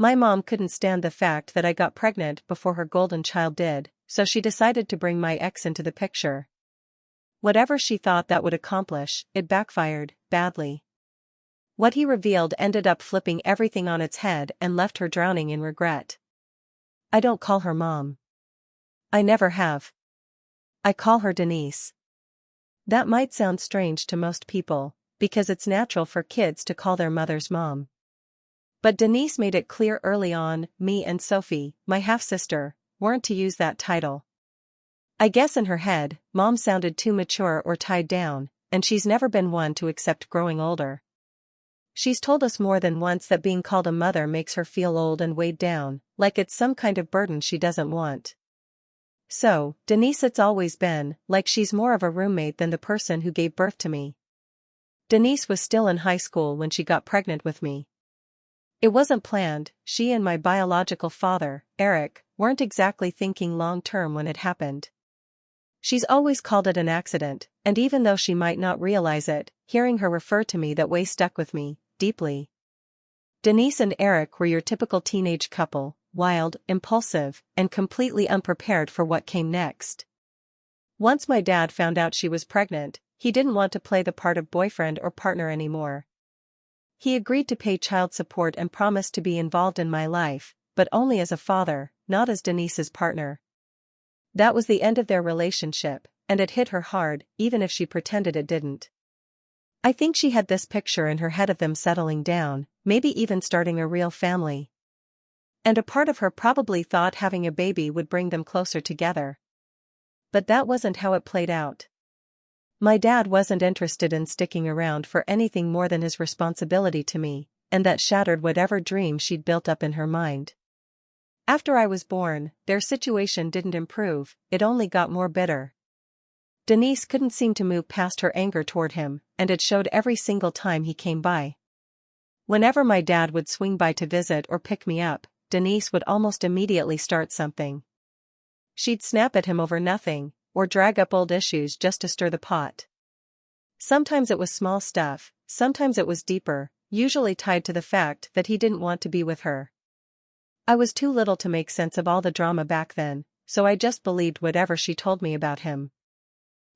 My mom couldn't stand the fact that I got pregnant before her golden child did, so she decided to bring my ex into the picture. Whatever she thought that would accomplish, it backfired, badly. What he revealed ended up flipping everything on its head and left her drowning in regret. I don't call her mom. I never have. I call her Denise. That might sound strange to most people, because it's natural for kids to call their mothers mom. But Denise made it clear early on, me and Sophie, my half-sister, weren't to use that title. I guess in her head, mom sounded too mature or tied down, and she's never been one to accept growing older. She's told us more than once that being called a mother makes her feel old and weighed down, like it's some kind of burden she doesn't want. So, Denise, it's always been like she's more of a roommate than the person who gave birth to me. Denise was still in high school when she got pregnant with me. It wasn't planned. She and my biological father, Eric, weren't exactly thinking long-term when it happened. She's always called it an accident, and even though she might not realize it, hearing her refer to me that way stuck with me, deeply. Denise and Eric were your typical teenage couple, wild, impulsive, and completely unprepared for what came next. Once my dad found out she was pregnant, he didn't want to play the part of boyfriend or partner anymore. He agreed to pay child support and promised to be involved in my life, but only as a father, not as Denise's partner. That was the end of their relationship, and it hit her hard, even if she pretended it didn't. I think she had this picture in her head of them settling down, maybe even starting a real family. And a part of her probably thought having a baby would bring them closer together. But that wasn't how it played out. My dad wasn't interested in sticking around for anything more than his responsibility to me, and that shattered whatever dream she'd built up in her mind. After I was born, their situation didn't improve, it only got more bitter. Denise couldn't seem to move past her anger toward him, and it showed every single time he came by. Whenever my dad would swing by to visit or pick me up, Denise would almost immediately start something. She'd snap at him over nothing, or drag up old issues just to stir the pot. Sometimes it was small stuff, sometimes it was deeper, usually tied to the fact that he didn't want to be with her. I was too little to make sense of all the drama back then, so I just believed whatever she told me about him.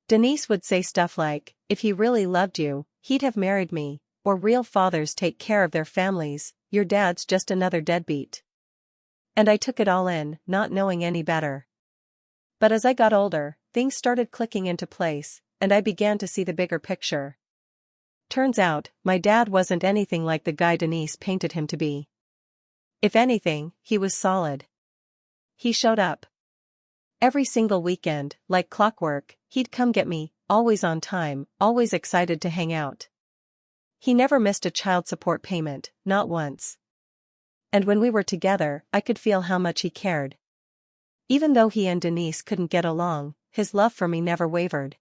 Denise would say stuff like, if he really loved you, he'd have married me, or real fathers take care of their families, your dad's just another deadbeat. And I took it all in, not knowing any better. But as I got older, things started clicking into place, and I began to see the bigger picture. Turns out, my dad wasn't anything like the guy Denise painted him to be. If anything, he was solid. He showed up. Every single weekend, like clockwork, he'd come get me, always on time, always excited to hang out. He never missed a child support payment, not once. And when we were together, I could feel how much he cared. Even though he and Denise couldn't get along, his love for me never wavered.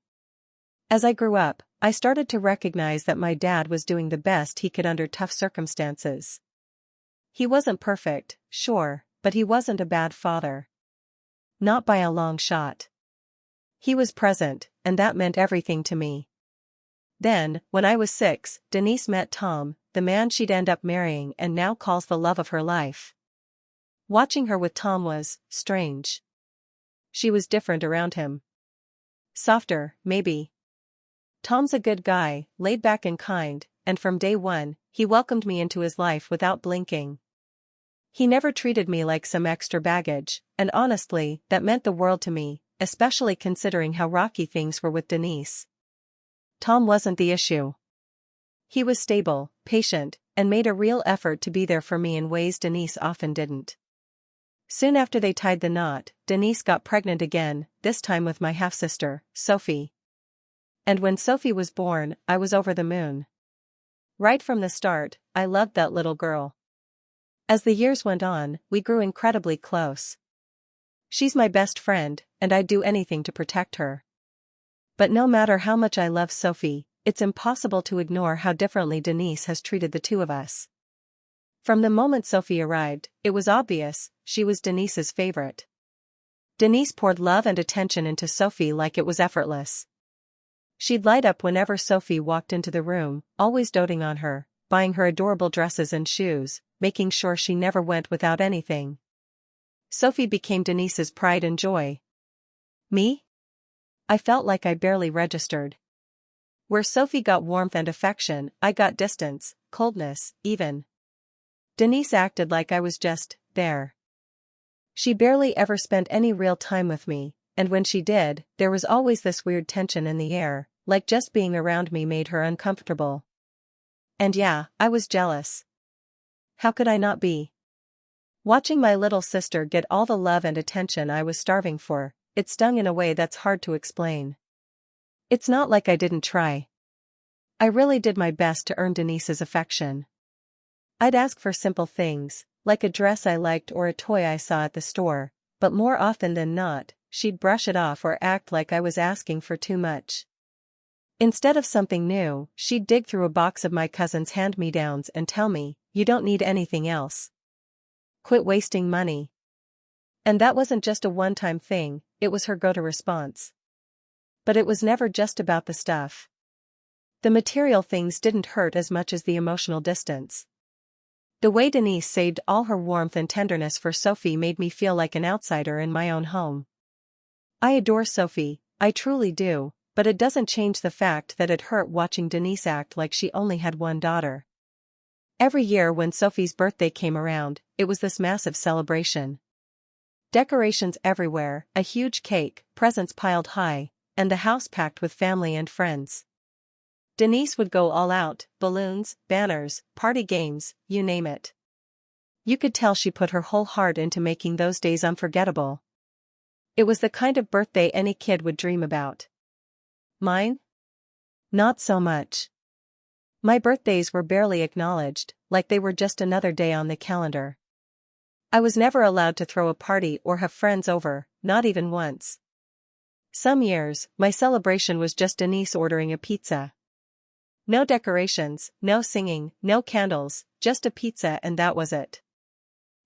As I grew up, I started to recognize that my dad was doing the best he could under tough circumstances. He wasn't perfect, sure, but he wasn't a bad father. Not by a long shot. He was present, and that meant everything to me. Then, when I was 6, Denise met Tom, the man she'd end up marrying and now calls the love of her life. Watching her with Tom was strange. She was different around him. Softer, maybe. Tom's a good guy, laid back and kind, and from day one, he welcomed me into his life without blinking. He never treated me like some extra baggage, and honestly, that meant the world to me, especially considering how rocky things were with Denise. Tom wasn't the issue. He was stable, patient, and made a real effort to be there for me in ways Denise often didn't. Soon after they tied the knot, Denise got pregnant again, this time with my half-sister, Sophie. And when Sophie was born, I was over the moon. Right from the start, I loved that little girl. As the years went on, we grew incredibly close. She's my best friend, and I'd do anything to protect her. But no matter how much I love Sophie, it's impossible to ignore how differently Denise has treated the two of us. From the moment Sophie arrived, it was obvious, she was Denise's favorite. Denise poured love and attention into Sophie like it was effortless. She'd light up whenever Sophie walked into the room, always doting on her, buying her adorable dresses and shoes, making sure she never went without anything. Sophie became Denise's pride and joy. Me? I felt like I barely registered. Where Sophie got warmth and affection, I got distance, coldness, even. Denise acted like I was just there. She barely ever spent any real time with me, and when she did, there was always this weird tension in the air, like just being around me made her uncomfortable. And yeah, I was jealous. How could I not be? Watching my little sister get all the love and attention I was starving for, it stung in a way that's hard to explain. It's not like I didn't try. I really did my best to earn Denise's affection. I'd ask for simple things, like a dress I liked or a toy I saw at the store, but more often than not, she'd brush it off or act like I was asking for too much. Instead of something new, she'd dig through a box of my cousin's hand-me-downs and tell me, "You don't need anything else. Quit wasting money." And that wasn't just a one-time thing, it was her go-to response. But it was never just about the stuff. The material things didn't hurt as much as the emotional distance. The way Denise saved all her warmth and tenderness for Sophie made me feel like an outsider in my own home. I adore Sophie, I truly do, but it doesn't change the fact that it hurt watching Denise act like she only had one daughter. Every year when Sophie's birthday came around, it was this massive celebration. Decorations everywhere, a huge cake, presents piled high, and the house packed with family and friends. Denise would go all out, balloons, banners, party games, you name it. You could tell she put her whole heart into making those days unforgettable. It was the kind of birthday any kid would dream about. Mine? Not so much. My birthdays were barely acknowledged, like they were just another day on the calendar. I was never allowed to throw a party or have friends over, not even once. Some years, my celebration was just Denise ordering a pizza. No decorations, no singing, no candles, just a pizza and that was it.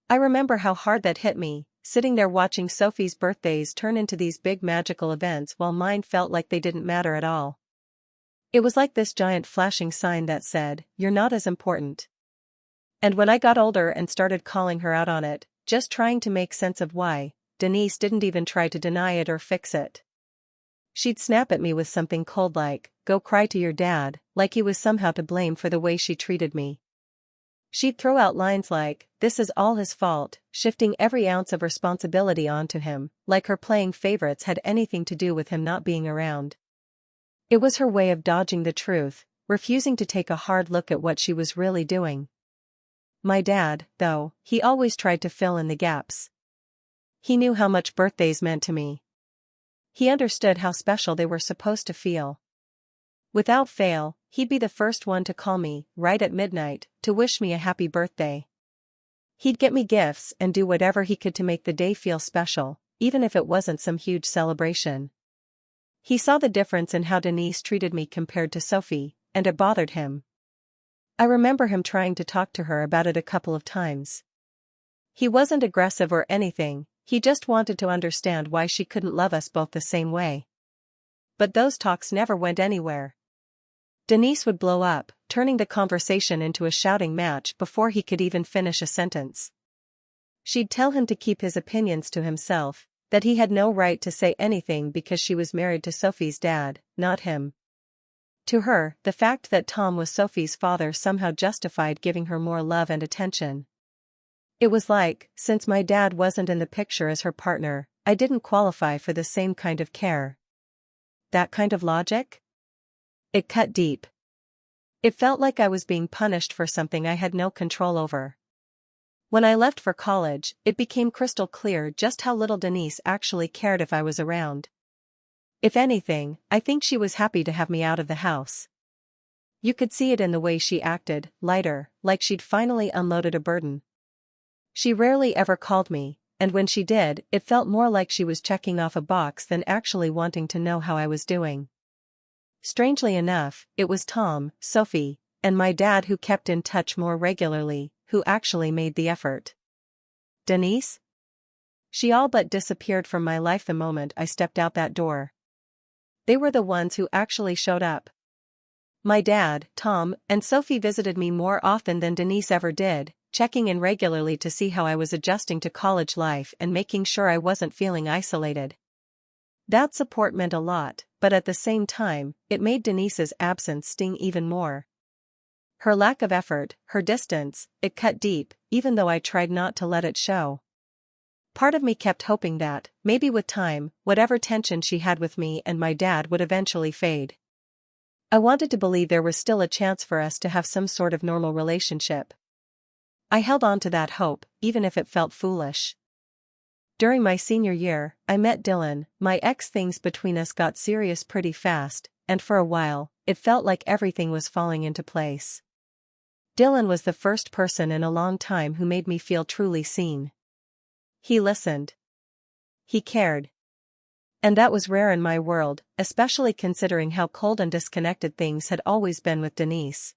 I remember how hard that hit me, sitting there watching Sophie's birthdays turn into these big magical events while mine felt like they didn't matter at all. It was like this giant flashing sign that said, "You're not as important." And when I got older and started calling her out on it, just trying to make sense of why, Denise didn't even try to deny it or fix it. She'd snap at me with something cold like, "Go cry to your dad," like he was somehow to blame for the way she treated me. She'd throw out lines like, "This is all his fault," shifting every ounce of responsibility onto him, like her playing favorites had anything to do with him not being around. It was her way of dodging the truth, refusing to take a hard look at what she was really doing. My dad, though, he always tried to fill in the gaps. He knew how much birthdays meant to me. He understood how special they were supposed to feel. Without fail, he'd be the first one to call me, right at midnight, to wish me a happy birthday. He'd get me gifts and do whatever he could to make the day feel special, even if it wasn't some huge celebration. He saw the difference in how Denise treated me compared to Sophie, and it bothered him. I remember him trying to talk to her about it a couple of times. He wasn't aggressive or anything, he just wanted to understand why she couldn't love us both the same way. But those talks never went anywhere. Denise would blow up, turning the conversation into a shouting match before he could even finish a sentence. She'd tell him to keep his opinions to himself, that he had no right to say anything because she was married to Sophie's dad, not him. To her, the fact that Tom was Sophie's father somehow justified giving her more love and attention. It was like, since my dad wasn't in the picture as her partner, I didn't qualify for the same kind of care. That kind of logic? It cut deep. It felt like I was being punished for something I had no control over. When I left for college, it became crystal clear just how little Denise actually cared if I was around. If anything, I think she was happy to have me out of the house. You could see it in the way she acted, lighter, like she'd finally unloaded a burden. She rarely ever called me, and when she did, it felt more like she was checking off a box than actually wanting to know how I was doing. Strangely enough, it was Tom, Sophie, and my dad who kept in touch more regularly, who actually made the effort. Denise? She all but disappeared from my life the moment I stepped out that door. They were the ones who actually showed up. My dad, Tom, and Sophie visited me more often than Denise ever did, checking in regularly to see how I was adjusting to college life and making sure I wasn't feeling isolated. That support meant a lot, but at the same time, it made Denise's absence sting even more. Her lack of effort, her distance, it cut deep, even though I tried not to let it show. Part of me kept hoping that, maybe with time, whatever tension she had with me and my dad would eventually fade. I wanted to believe there was still a chance for us to have some sort of normal relationship. I held on to that hope, even if it felt foolish. During my senior year, I met Dylan. My ex. Things between us got serious pretty fast, and for a while, it felt like everything was falling into place. Dylan was the first person in a long time who made me feel truly seen. He listened. He cared. And that was rare in my world, especially considering how cold and disconnected things had always been with Denise.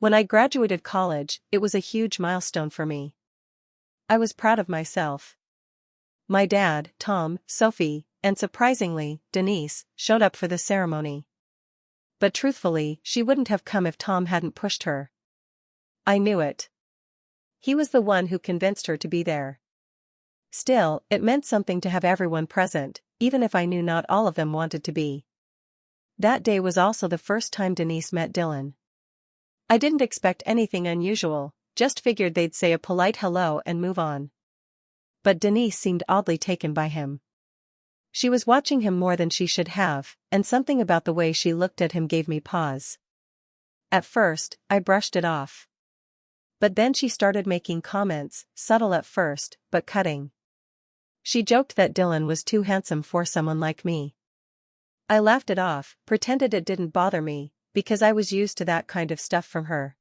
When I graduated college, it was a huge milestone for me. I was proud of myself. My dad, Tom, Sophie, and surprisingly, Denise, showed up for the ceremony. But truthfully, she wouldn't have come if Tom hadn't pushed her. I knew it. He was the one who convinced her to be there. Still, it meant something to have everyone present, even if I knew not all of them wanted to be. That day was also the first time Denise met Dylan. I didn't expect anything unusual, just figured they'd say a polite hello and move on. But Denise seemed oddly taken by him. She was watching him more than she should have, and something about the way she looked at him gave me pause. At first, I brushed it off. But then she started making comments, subtle at first, but cutting. She joked that Dylan was too handsome for someone like me. I laughed it off, pretended it didn't bother me, because I was used to that kind of stuff from her.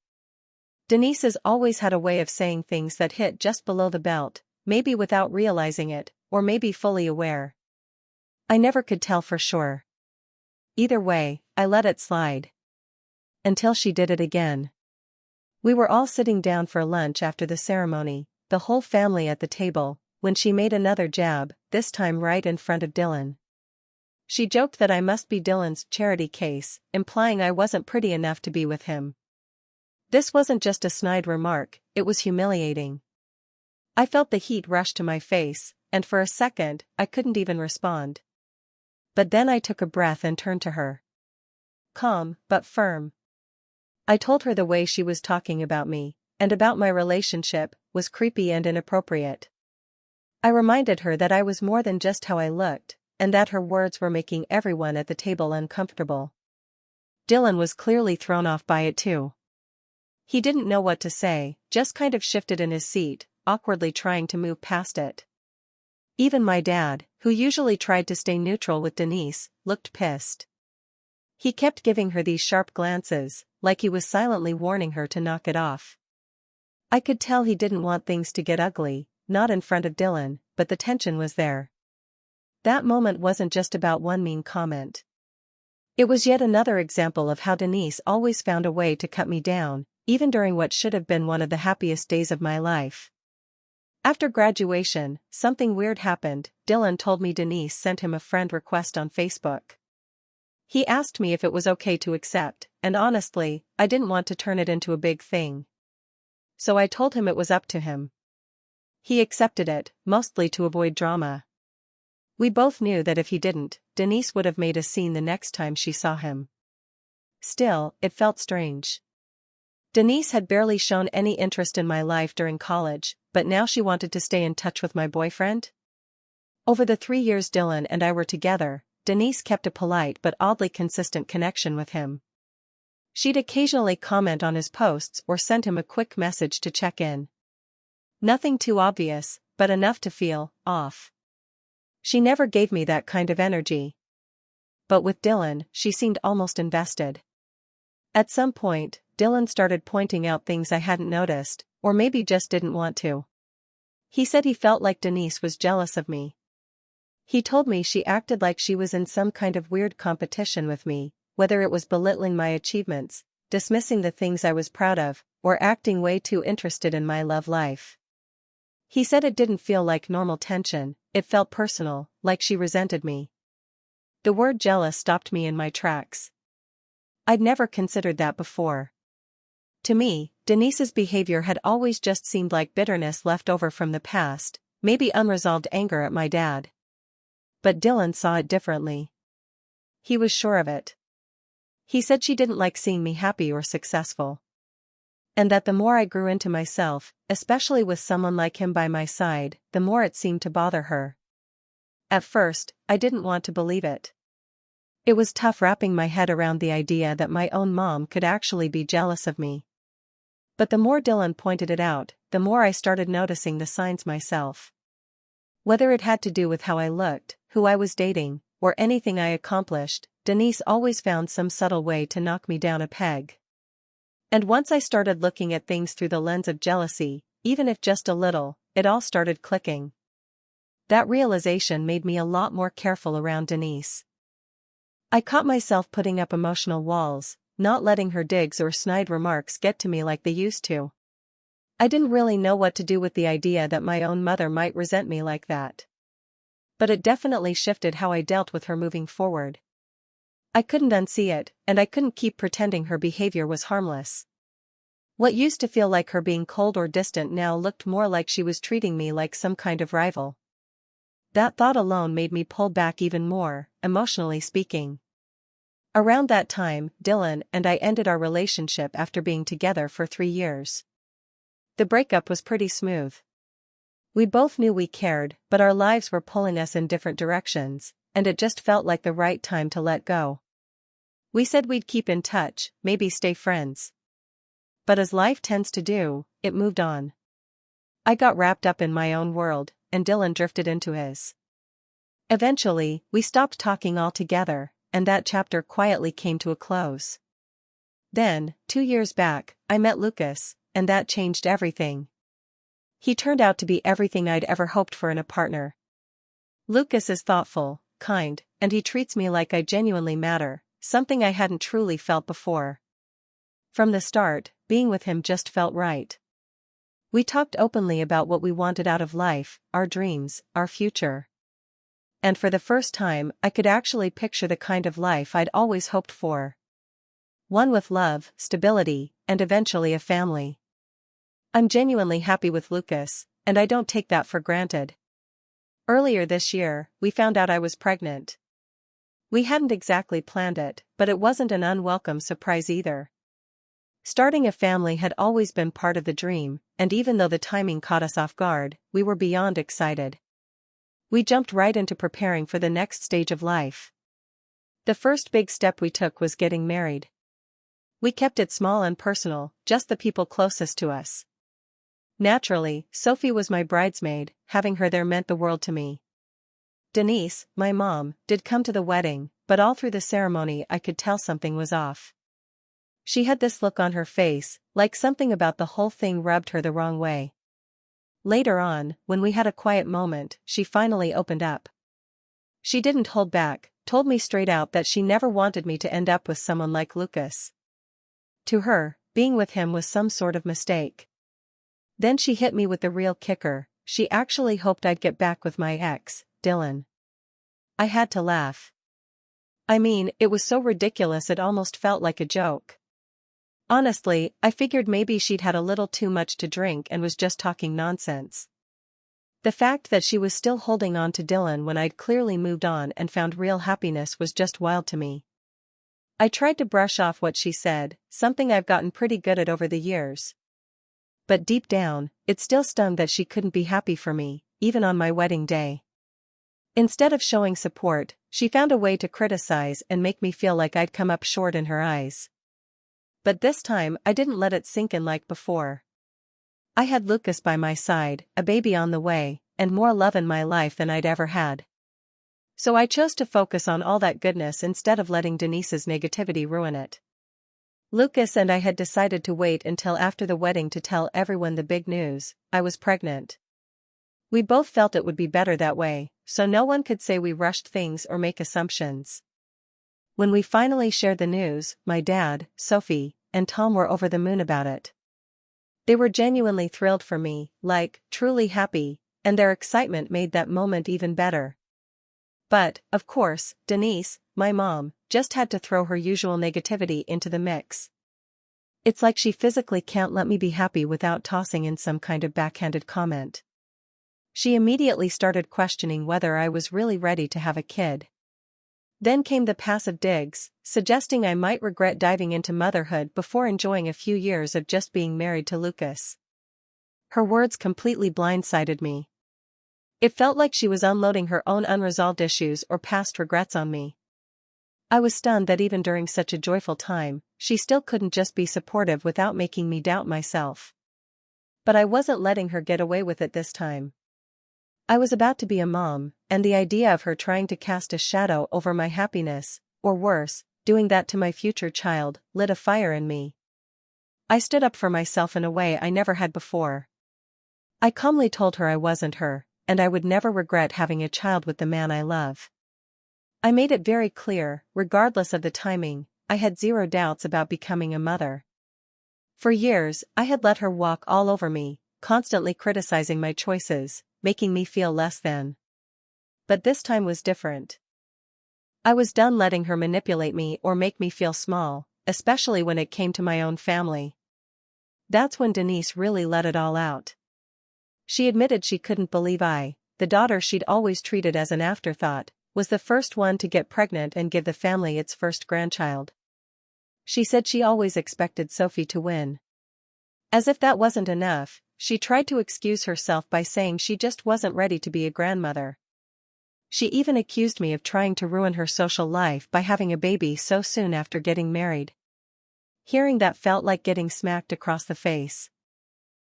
Denise has always had a way of saying things that hit just below the belt, maybe without realizing it, or maybe fully aware. I never could tell for sure. Either way, I let it slide. Until she did it again. We were all sitting down for lunch after the ceremony, the whole family at the table, when she made another jab, this time right in front of Dylan. She joked that I must be Dylan's charity case, implying I wasn't pretty enough to be with him. This wasn't just a snide remark, it was humiliating. I felt the heat rush to my face, and for a second, I couldn't even respond. But then I took a breath and turned to her. Calm, but firm. I told her the way she was talking about me, and about my relationship, was creepy and inappropriate. I reminded her that I was more than just how I looked, and that her words were making everyone at the table uncomfortable. Dylan was clearly thrown off by it too. He didn't know what to say, just kind of shifted in his seat, awkwardly trying to move past it. Even my dad, who usually tried to stay neutral with Denise, looked pissed. He kept giving her these sharp glances, like he was silently warning her to knock it off. I could tell he didn't want things to get ugly, not in front of Dylan, but the tension was there. That moment wasn't just about one mean comment. It was yet another example of how Denise always found a way to cut me down, even during what should have been one of the happiest days of my life. After graduation, something weird happened. Dylan told me Denise sent him a friend request on Facebook. He asked me if it was okay to accept, and honestly, I didn't want to turn it into a big thing. So I told him it was up to him. He accepted it, mostly to avoid drama. We both knew that if he didn't, Denise would have made a scene the next time she saw him. Still, it felt strange. Denise had barely shown any interest in my life during college, but now she wanted to stay in touch with my boyfriend? Over the 3 years Dylan and I were together, Denise kept a polite but oddly consistent connection with him. She'd occasionally comment on his posts or send him a quick message to check in. Nothing too obvious, but enough to feel off. She never gave me that kind of energy. But with Dylan, she seemed almost invested. At some point, Dylan started pointing out things I hadn't noticed, or maybe just didn't want to. He said he felt like Denise was jealous of me. He told me she acted like she was in some kind of weird competition with me, whether it was belittling my achievements, dismissing the things I was proud of, or acting way too interested in my love life. He said it didn't feel like normal tension, it felt personal, like she resented me. The word jealous stopped me in my tracks. I'd never considered that before. To me, Denise's behavior had always just seemed like bitterness left over from the past, maybe unresolved anger at my dad. But Dylan saw it differently. He was sure of it. He said she didn't like seeing me happy or successful. And that the more I grew into myself, especially with someone like him by my side, the more it seemed to bother her. At first, I didn't want to believe it. It was tough wrapping my head around the idea that my own mom could actually be jealous of me. But the more Dylan pointed it out, the more I started noticing the signs myself. Whether it had to do with how I looked, who I was dating, or anything I accomplished, Denise always found some subtle way to knock me down a peg. And once I started looking at things through the lens of jealousy, even if just a little, it all started clicking. That realization made me a lot more careful around Denise. I caught myself putting up emotional walls, not letting her digs or snide remarks get to me like they used to. I didn't really know what to do with the idea that my own mother might resent me like that. But it definitely shifted how I dealt with her moving forward. I couldn't unsee it, and I couldn't keep pretending her behavior was harmless. What used to feel like her being cold or distant now looked more like she was treating me like some kind of rival. That thought alone made me pull back even more, emotionally speaking. Around that time, Dylan and I ended our relationship after being together for 3 years. The breakup was pretty smooth. We both knew we cared, but our lives were pulling us in different directions, and it just felt like the right time to let go. We said we'd keep in touch, maybe stay friends. But as life tends to do, it moved on. I got wrapped up in my own world, and Dylan drifted into his. Eventually, we stopped talking altogether, and that chapter quietly came to a close. Then, 2 years back, I met Lucas, and that changed everything. He turned out to be everything I'd ever hoped for in a partner. Lucas is thoughtful, kind, and he treats me like I genuinely matter, something I hadn't truly felt before. From the start, being with him just felt right. We talked openly about what we wanted out of life, our dreams, our future. And for the first time, I could actually picture the kind of life I'd always hoped for. One with love, stability, and eventually a family. I'm genuinely happy with Lucas, and I don't take that for granted. Earlier this year, we found out I was pregnant. We hadn't exactly planned it, but it wasn't an unwelcome surprise either. Starting a family had always been part of the dream, and even though the timing caught us off guard, we were beyond excited. We jumped right into preparing for the next stage of life. The first big step we took was getting married. We kept it small and personal, just the people closest to us. Naturally, Sophie was my bridesmaid, having her there meant the world to me. Denise, my mom, did come to the wedding, but all through the ceremony I could tell something was off. She had this look on her face, like something about the whole thing rubbed her the wrong way. Later on, when we had a quiet moment, she finally opened up. She didn't hold back, told me straight out that she never wanted me to end up with someone like Lucas. To her, being with him was some sort of mistake. Then she hit me with the real kicker: she actually hoped I'd get back with my ex, Dylan. I had to laugh. I mean, it was so ridiculous it almost felt like a joke. Honestly, I figured maybe she'd had a little too much to drink and was just talking nonsense. The fact that she was still holding on to Dylan when I'd clearly moved on and found real happiness was just wild to me. I tried to brush off what she said, something I've gotten pretty good at over the years. But deep down, it still stung that she couldn't be happy for me, even on my wedding day. Instead of showing support, she found a way to criticize and make me feel like I'd come up short in her eyes. But this time I didn't let it sink in like before. I had Lucas by my side, a baby on the way, and more love in my life than I'd ever had. So I chose to focus on all that goodness instead of letting Denise's negativity ruin it. Lucas and I had decided to wait until after the wedding to tell everyone the big news: I was pregnant. We both felt it would be better that way, so no one could say we rushed things or make assumptions. When we finally shared the news, my dad, Sophie, and Tom were over the moon about it. They were genuinely thrilled for me, like, truly happy, and their excitement made that moment even better. But, of course, Denise, my mom, just had to throw her usual negativity into the mix. It's like she physically can't let me be happy without tossing in some kind of backhanded comment. She immediately started questioning whether I was really ready to have a kid. Then came the passive digs, suggesting I might regret diving into motherhood before enjoying a few years of just being married to Lucas. Her words completely blindsided me. It felt like she was unloading her own unresolved issues or past regrets on me. I was stunned that even during such a joyful time, she still couldn't just be supportive without making me doubt myself. But I wasn't letting her get away with it this time. I was about to be a mom, and the idea of her trying to cast a shadow over my happiness, or worse, doing that to my future child, lit a fire in me. I stood up for myself in a way I never had before. I calmly told her I wasn't her, and I would never regret having a child with the man I love. I made it very clear, regardless of the timing, I had zero doubts about becoming a mother. For years, I had let her walk all over me, constantly criticizing my choices, making me feel less than. But this time was different. I was done letting her manipulate me or make me feel small, especially when it came to my own family. That's when Denise really let it all out. She admitted she couldn't believe I, the daughter she'd always treated as an afterthought, was the first one to get pregnant and give the family its first grandchild. She said she always expected Sophie to win. As if that wasn't enough, she tried to excuse herself by saying she just wasn't ready to be a grandmother. She even accused me of trying to ruin her social life by having a baby so soon after getting married. Hearing that felt like getting smacked across the face.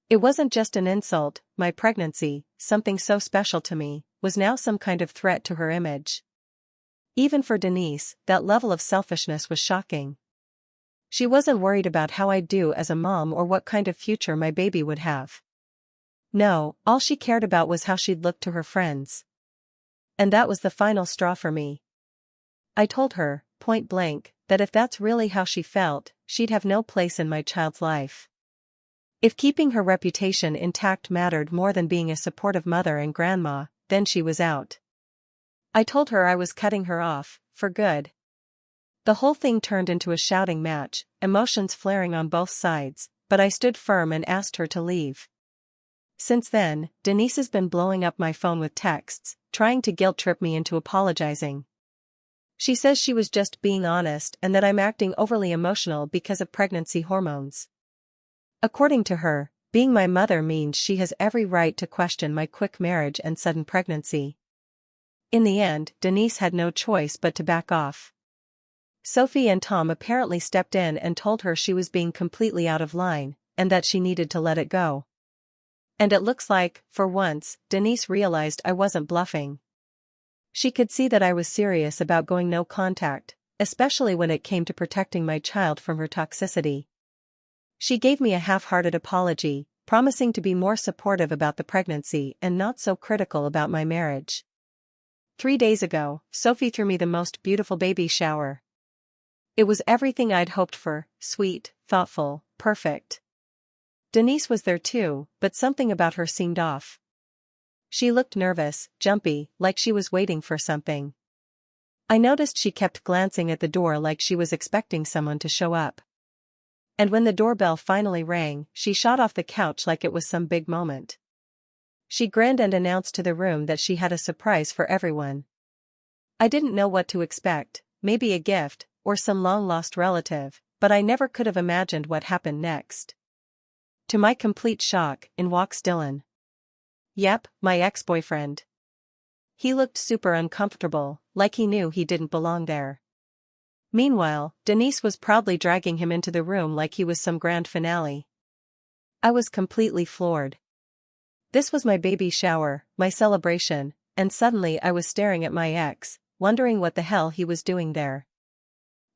It wasn't just an insult, my pregnancy, something so special to me, was now some kind of threat to her image. Even for Denise, that level of selfishness was shocking. She wasn't worried about how I'd do as a mom or what kind of future my baby would have. No, all she cared about was how she'd look to her friends. And that was the final straw for me. I told her, point blank, that if that's really how she felt, she'd have no place in my child's life. If keeping her reputation intact mattered more than being a supportive mother and grandma, then she was out. I told her I was cutting her off, for good. The whole thing turned into a shouting match, emotions flaring on both sides, but I stood firm and asked her to leave. Since then, Denise has been blowing up my phone with texts, trying to guilt-trip me into apologizing. She says she was just being honest and that I'm acting overly emotional because of pregnancy hormones. According to her, being my mother means she has every right to question my quick marriage and sudden pregnancy. In the end, Denise had no choice but to back off. Sophie and Tom apparently stepped in and told her she was being completely out of line, and that she needed to let it go. And it looks like, for once, Denise realized I wasn't bluffing. She could see that I was serious about going no contact, especially when it came to protecting my child from her toxicity. She gave me a half-hearted apology, promising to be more supportive about the pregnancy and not so critical about my marriage. 3 days ago, Sophie threw me the most beautiful baby shower. It was everything I'd hoped for, sweet, thoughtful, perfect. Denise was there too, but something about her seemed off. She looked nervous, jumpy, like she was waiting for something. I noticed she kept glancing at the door like she was expecting someone to show up. And when the doorbell finally rang, she shot off the couch like it was some big moment. She grinned and announced to the room that she had a surprise for everyone. I didn't know what to expect, maybe a gift, or some long-lost relative, but I never could have imagined what happened next. To my complete shock, in walks Dylan. Yep, my ex-boyfriend. He looked super uncomfortable, like he knew he didn't belong there. Meanwhile, Denise was proudly dragging him into the room like he was some grand finale. I was completely floored. This was my baby shower, my celebration, and suddenly I was staring at my ex, wondering what the hell he was doing there.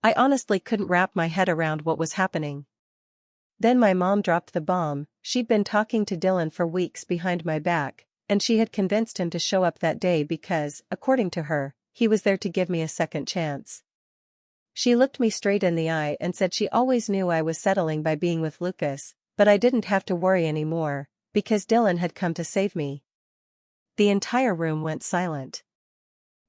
I honestly couldn't wrap my head around what was happening. Then my mom dropped the bomb. She'd been talking to Dylan for weeks behind my back, and she had convinced him to show up that day because, according to her, he was there to give me a second chance. She looked me straight in the eye and said she always knew I was settling by being with Lucas, but I didn't have to worry anymore, because Dylan had come to save me. The entire room went silent.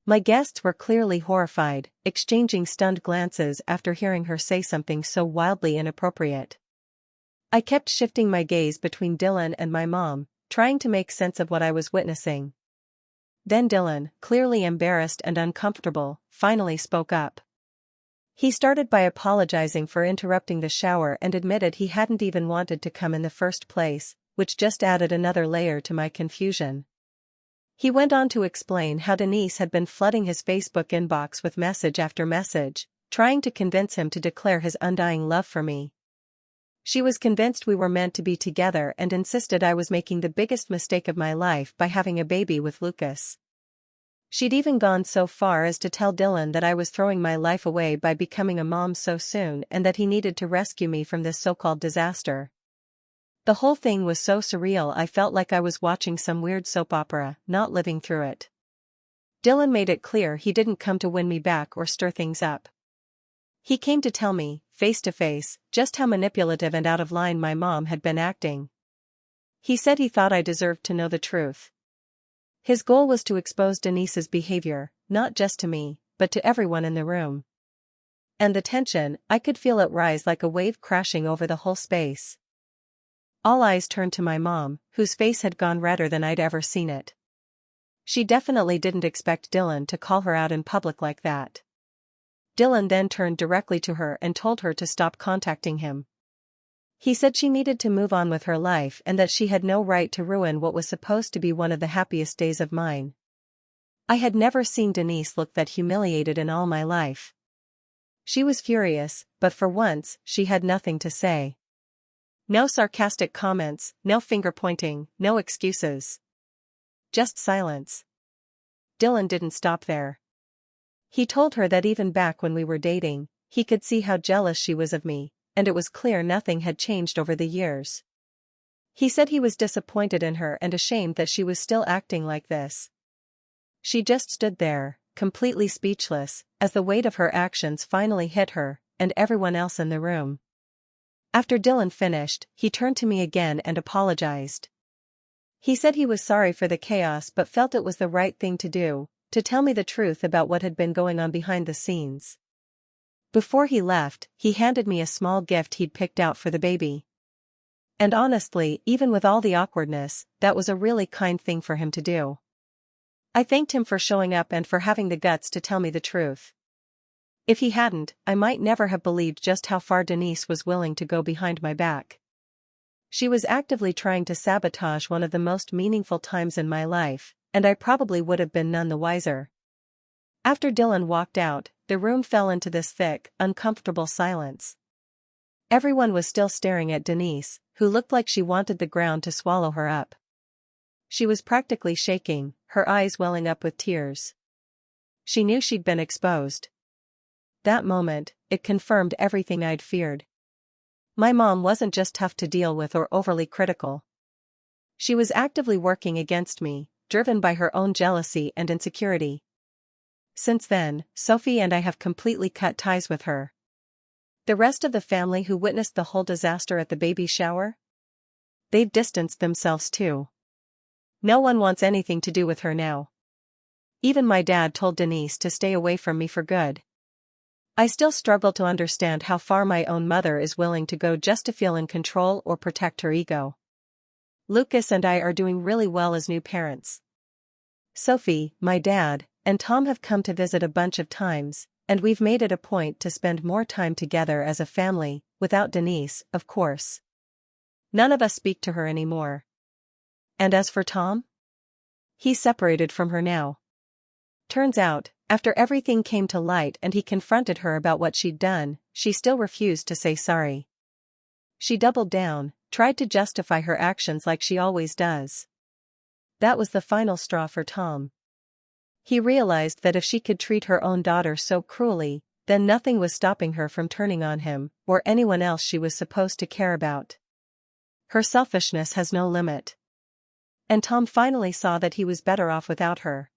My guests were clearly horrified, exchanging stunned glances after hearing her say something so wildly inappropriate. I kept shifting my gaze between Dylan and my mom, trying to make sense of what I was witnessing. Then Dylan, clearly embarrassed and uncomfortable, finally spoke up. He started by apologizing for interrupting the shower and admitted he hadn't even wanted to come in the first place, which just added another layer to my confusion. He went on to explain how Denise had been flooding his Facebook inbox with message after message, trying to convince him to declare his undying love for me. She was convinced we were meant to be together and insisted I was making the biggest mistake of my life by having a baby with Lucas. She'd even gone so far as to tell Dylan that I was throwing my life away by becoming a mom so soon and that he needed to rescue me from this so-called disaster. The whole thing was so surreal I felt like I was watching some weird soap opera, not living through it. Dylan made it clear he didn't come to win me back or stir things up. He came to tell me, face to face, just how manipulative and out of line my mom had been acting. He said he thought I deserved to know the truth. His goal was to expose Denise's behavior, not just to me, but to everyone in the room. And the tension, I could feel it rise like a wave crashing over the whole space. All eyes turned to my mom, whose face had gone redder than I'd ever seen it. She definitely didn't expect Dylan to call her out in public like that. Dylan then turned directly to her and told her to stop contacting him. He said she needed to move on with her life and that she had no right to ruin what was supposed to be one of the happiest days of mine. I had never seen Denise look that humiliated in all my life. She was furious, but for once, she had nothing to say. No sarcastic comments, no finger-pointing, no excuses. Just silence. Dylan didn't stop there. He told her that even back when we were dating, he could see how jealous she was of me, and it was clear nothing had changed over the years. He said he was disappointed in her and ashamed that she was still acting like this. She just stood there, completely speechless, as the weight of her actions finally hit her, and everyone else in the room. After Dylan finished, he turned to me again and apologized. He said he was sorry for the chaos but felt it was the right thing to do, to tell me the truth about what had been going on behind the scenes. Before he left, he handed me a small gift he'd picked out for the baby. And honestly, even with all the awkwardness, that was a really kind thing for him to do. I thanked him for showing up and for having the guts to tell me the truth. If he hadn't, I might never have believed just how far Denise was willing to go behind my back. She was actively trying to sabotage one of the most meaningful times in my life, and I probably would have been none the wiser. After Dylan walked out, the room fell into this thick, uncomfortable silence. Everyone was still staring at Denise, who looked like she wanted the ground to swallow her up. She was practically shaking, her eyes welling up with tears. She knew she'd been exposed. That moment, it confirmed everything I'd feared. My mom wasn't just tough to deal with or overly critical. She was actively working against me, driven by her own jealousy and insecurity. Since then, Sophie and I have completely cut ties with her. The rest of the family who witnessed the whole disaster at the baby shower? They've distanced themselves too. No one wants anything to do with her now. Even my dad told Denise to stay away from me for good. I still struggle to understand how far my own mother is willing to go just to feel in control or protect her ego. Lucas and I are doing really well as new parents. Sophie, my dad, and Tom have come to visit a bunch of times, and we've made it a point to spend more time together as a family, without Denise, of course. None of us speak to her anymore. And as for Tom? He's separated from her now. Turns out, after everything came to light and he confronted her about what she'd done, she still refused to say sorry. She doubled down, tried to justify her actions like she always does. That was the final straw for Tom. He realized that if she could treat her own daughter so cruelly, then nothing was stopping her from turning on him, or anyone else she was supposed to care about. Her selfishness has no limit. And Tom finally saw that he was better off without her.